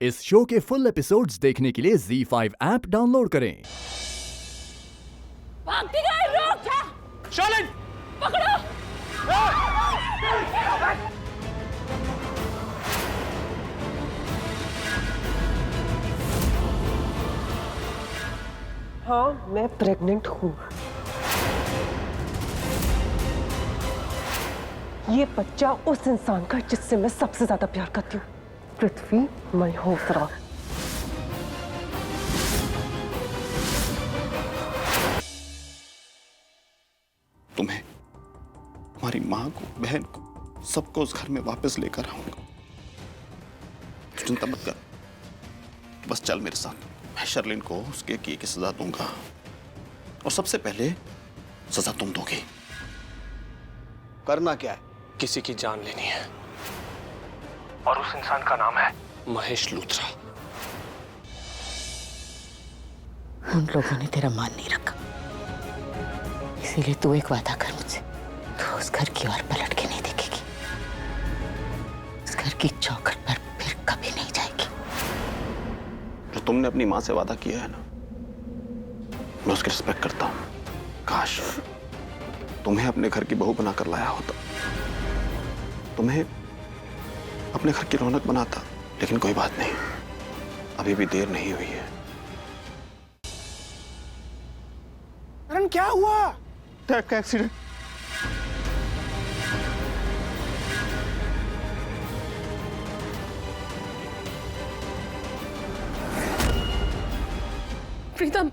इस शो के full episodes देखने के लिए ZEE5 ऐप डाउनलोड करें। भागती गई, रोक जा। शालिन! पकड़ो। हाँ, मैं प्रेग्नेंट हूँ। ये बच्चा उस इंसान का जिससे मैं सबसे ज्यादा प्यार करती हूँ, पृथ्वी मल्होत्रा। तुम्हें, तुम्हारी माँ को, बहन को, सबको उस घर में वापस लेकर आऊंगा। चिंता मत कर, बस चल मेरे साथ। मैं शर्लिन को उसके किए की सजा दूंगा, और सबसे पहले सजा तुम दोगे। करना क्या है? किसी की जान लेनी है, और उस इंसान का नाम है महेश लूथरा। उन लोगों ने तेरा मान नहीं रखा, इसीलिए तू एक वादा कर मुझसे, तू उस घर की ओर पलट के नहीं देखेगी, उस घर की चौखट पर फिर कभी नहीं जाएगी। जो तुमने अपनी माँ से वादा किया है ना, मैं उसकी रिस्पेक्ट करता हूँ। काश तुम्हें अपने घर की बहू बनाकर लाया होता, तुम्हें अपने घर की रौनक बनाता, लेकिन कोई बात नहीं, अभी भी देर नहीं हुई है। करण, क्या हुआ? ट्रक का एक्सीडेंट। प्रीतम,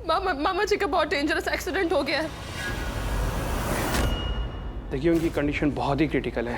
मामा जी का बहुत डेंजरस एक्सीडेंट हो गया है। देखिए, उनकी कंडीशन बहुत ही क्रिटिकल है।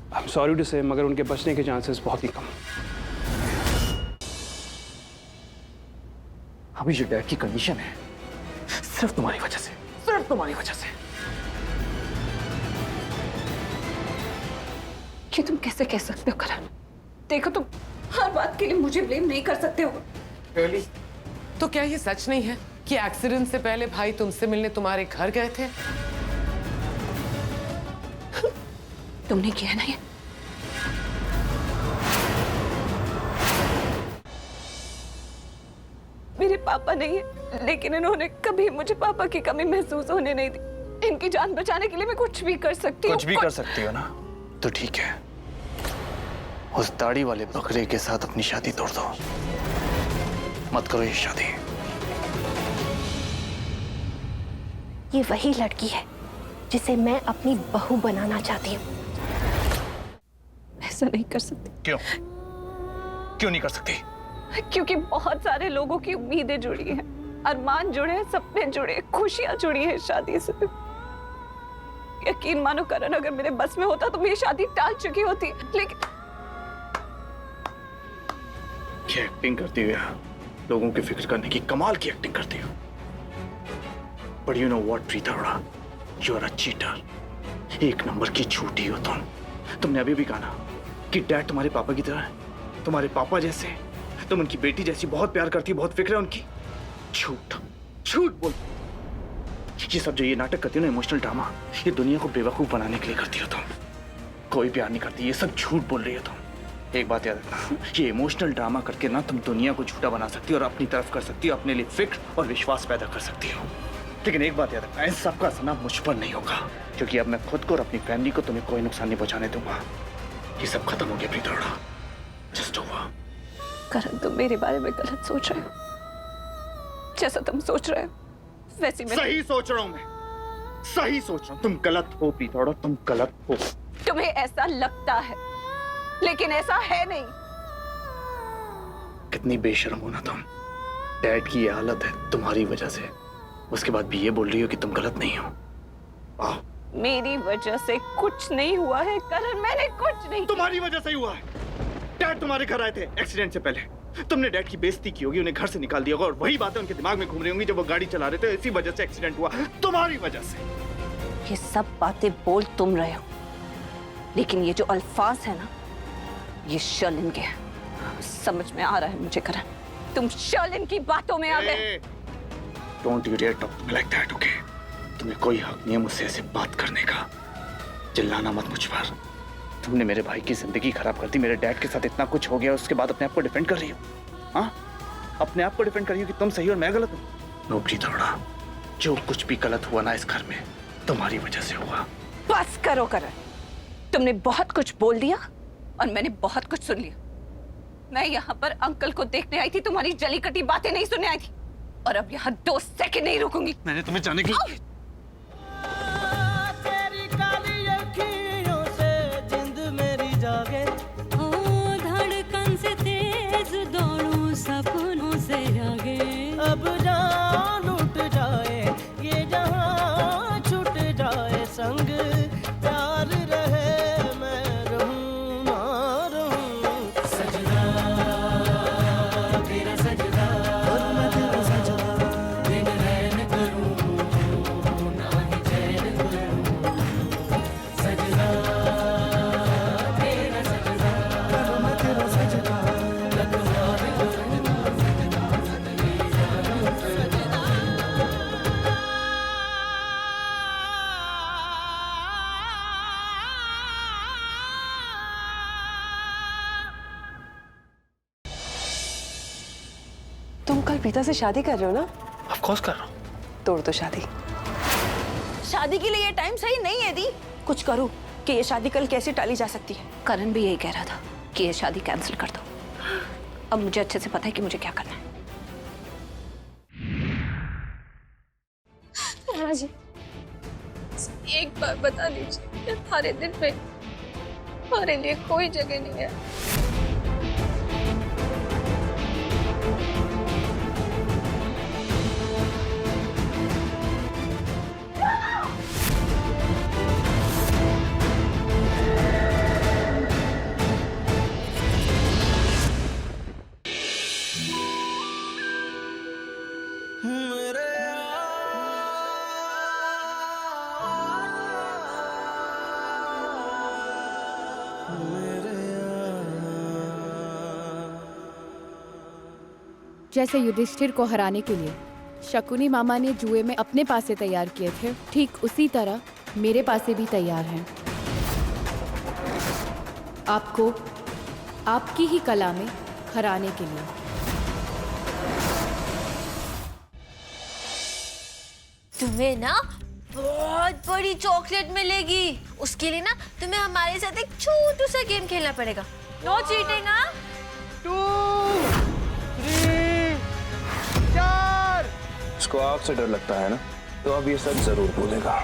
आई एम सॉरी टू से, मगर उनके बचने के चांसेस बहुत ही कम। अभी जो डैड की कंडीशन है, सिर्फ तुम्हारी वजह से, सिर्फ तुम्हारी वजह से। कि तुम कैसे कह सकते हो करण? देखो, तुम हर बात के लिए मुझे ब्लेम नहीं कर सकते हो। Really? तो क्या ये सच नहीं है कि एक्सीडेंट से पहले भाई तुमसे मिलने तुम्हारे घर गए थे? तुमने किया ना ये? मेरे पापा नहीं है, लेकिन इन्होंने कभी मुझे पापा की कमी महसूस होने नहीं दी। इनकी जान बचाने के लिए मैं कुछ भी कर सकती हूँ। कुछ भी कर सकती हो ना, तो ठीक है। उस दाढ़ी वाले बकरे के साथ अपनी शादी तोड़ दो। मत करो ये शादी। ये वही लड़की है जिसे मैं अपनी बहू बनाना चाहती हूँ। ऐसा नहीं कर सकती। क्यों? क्यों नहीं कर सकती? क्योंकि बहुत सारे लोगों की उम्मीदें जुड़ी हैं, अरमान जुड़े हैं, सपने जुड़े हैं, खुशियां जुड़ी हैं शादी से। यकीन मानो करण, अगर मेरे बस में होता तो मैं ये शादी टाल चुकी होती, लेकिन ये एक्टिंग करती हुई लोगों की फिक्र करने की कमाल की एक्टिंग करती हो। But you know what Preeta Arora, you are a cheater. एक नंबर की झूठी हो तुम। तुमने अभी भी कहा ना कि डैड तुम्हारे पापा की तरह है, तुम्हारे पापा जैसे। तुम उनकी बेटी जैसी बहुत प्यार करती, बहुत फिक्र है उनकी। झूठ, झूठ बोल। ये सब जो ये नाटक करती हो ना, इमोशनल ड्रामा, ये दुनिया को बेवकूफ बनाने के लिए करती हो तुम। कोई प्यार नहीं करती, ये सब झूठ बोल रही हो तुम। एक बात याद रखना, ये इमोशनल ड्रामा करके ना तुम दुनिया को झूठा बना सकती हो और अपनी तरफ कर सकती हो, अपने लिए फिक्र और विश्वास पैदा कर सकती हो। लेकिन एक बात याद रखना, इन सबका असर मुझ पर नहीं होगा, क्योंकि अब मैं खुद को और अपनी फैमिली को तुम्हें कोई नुकसान नहीं पहुंचाने दूंगा। ये सब खत्म हो गया प्रीता अरोड़ा, जस्ट ओवर। करण, तुम मेरे बारे में गलत सोच रहे हो। जैसा तुम सोच रहे हो वैसे मैं सही सोच रहा हूं। मैं सही सोच रहा हूं। तुम गलत हो प्रीता अरोड़ा, तुम गलत हो। तुम्हें ऐसा लगता है, लेकिन ऐसा है नहीं। कितनी बेशर्म हो ना तुम। डैड की ये हालत है तुम्हारी वजह से, उसके बाद भी ये बोल रही हो कि तुम गलत नहीं हो। आओ। मेरी वजह से कुछ नहीं हुआ है करण, मैंने कुछ नहीं। तुम्हारी वजह से ही हुआ है। डैड तुम्हारे घर आए थे एक्सीडेंट से पहले, तुमने डैड की बेइज्जती की होगी, उन्हें घर से निकाल दिया होगा, और वही बातें उनके दिमाग में घूम रही होंगी जब वो गाड़ी चला रहे थे। इसी वजह से एक्सीडेंट हुआ, तुम्हारी वजह से। ये सब बातें बोल तुम रहे हो, लेकिन ये जो अल्फाज है ना, ये शर्लिन के हैं। समझ में आ रहा है मुझे करण, तुम शर्लिन की बातों में आ गए। Don't you dare talk to me like that, okay? तुम्हें कोई हक नहीं है मुझसे ऐसे बात करने का। चिल्लाना मत मुझ पर। तुमने मेरे भाई की जिंदगी खराब कर दी, मेरे डैड के साथ इतना कुछ हो गया, उसके बाद अपने आप को डिफेंड कर रही हो? हाँ, अपने आप को डिफेंड कर रही हो कि तुम सही और मैं गलत हूँ? नो प्रीता, जो कुछ भी गलत हुआ ना इस घर में तुम्हारी वजह से हुआ। बस करो करण, तुमने बहुत कुछ बोल दिया और मैंने बहुत कुछ सुन लिया। मैं यहाँ पर अंकल को देखने आई थी, तुम्हारी जली कटी बातें नहीं सुनने आई थी, और अब यहाँ 2 सेकंड नहीं रुकूंगी। मैंने तुम्हें जाने की धड़कन से तेज दौड़ूं सपनों से आगे, अब जान उठ जाए ये जहां छूट जाए संग प्यार रहे मैं रहूं ना रहूं। सजदा तेरा सजदा, मैं तेरा सजदा, दिन रैन करूं ना ही चैन करूं। सजदा तेरा सजदा, मैं तेरा सजदा, तुम कल प्रीता से शादी कर रहे हो ना? ऑफ कोर्स कर रहा हूँ। तोड़ दो शादी। शादी के लिए ये टाइम सही नहीं है दी। कुछ करो कि ये शादी कल कैसे टाली जा सकती है। करण भी यही कह रहा था कि ये शादी कैंसिल कर दो। अब मुझे अच्छे से पता है कि मुझे क्या करना है। राजी, एक बार बता दीजिए, हमारे दिन में हमारे लिए कोई जगह नहीं है। जैसे युधिष्ठिर को हराने के लिए शकुनी मामा ने जुए में अपने पासे तैयार किए थे, ठीक उसी तरह मेरे पासे भी तैयार हैं। आपको आपकी ही कला में हराने के लिए। तुम्हें ना बहुत बड़ी चॉकलेट मिलेगी। उसके लिए ना तुम्हें हमारे साथ एक छोटू सा गेम खेलना पड़ेगा। No cheating. हाँ, 2 3 4। इसको आपसे डर लगता है ना, तो अब ये सच जरूर बोलेगा।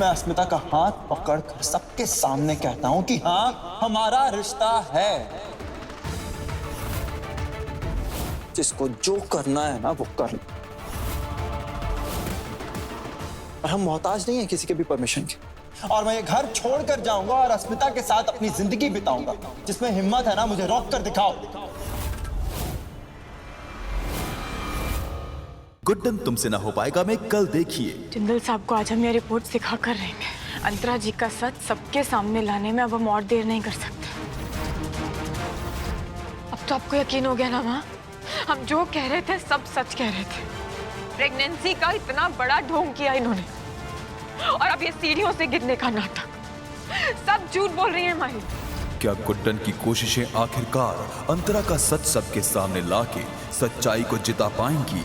मैं अस्मिता का हाथ पकड़कर सबके सामने कहता हूं कि हाँ, हमारा रिश्ता है। जिसको जो करना है ना वो कर। और हम मोहताज नहीं है किसी के भी परमिशन के। और मैं ये घर छोड़कर जाऊंगा और अस्मिता के साथ अपनी जिंदगी बिताऊंगा। जिसमें हिम्मत है ना, मुझे रोक कर दिखाओ। गुड्डन तुमसे ना हो पाएगा में कल देखिए। जिंदल साहब को आज हम ये रिपोर्ट सिखा कर रहेंगे। अंतरा जी का सच सबके सामने लाने में अब हम और देर नहीं कर सकते। अब तो आपको यकीन हो गया ना माँ, हम जो कह रहे थे सब सच कह रहे थे। प्रेगनेंसी का इतना बड़ा ढोंग किया इन्होंने, और अब ये सीढ़ियों से गिरने का नाटक, सब झूठ बोल रही है माही। क्या गुड्डन की कोशिशें आखिरकार अंतरा का सच सबके सामने लाके सच्चाई को जिता पाएंगी?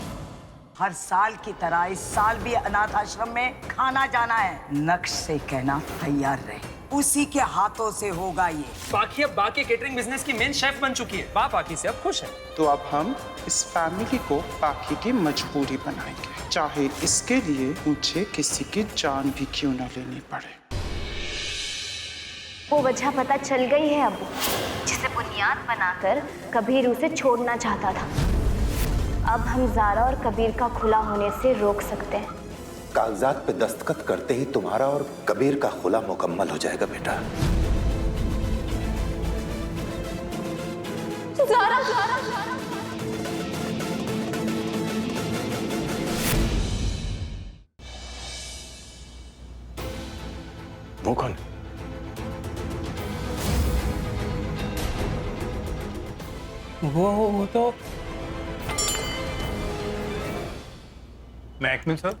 हर साल की तरह इस साल भी अनाथ आश्रम में खाना जाना है। नक्श से कहना तैयार रहे, उसी के हाथों से होगा ये। पाखी अब बाकी केटरिंग बिजनेस की मेन शेफ बन चुकी है। पाखी से अब खुश है। तो अब हम इस फैमिली को पाखी की मजबूरी बनाएंगे, चाहे इसके लिए मुझे किसी की जान भी क्यों न लेनी पड़े। वो वजह पता चल गई है अब, जिसे बुनियाद बनाकर कबीर उसे छोड़ना चाहता था। अब हम ज़ारा और कबीर का खुला होने से रोक सकते हैं। कागजात पे दस्तखत करते ही तुम्हारा और कबीर का खुला मुकम्मल हो जाएगा बेटा। ज़ारा, ज़ारा, ज़ारा। वो कौन? वो तो मैकमिल सर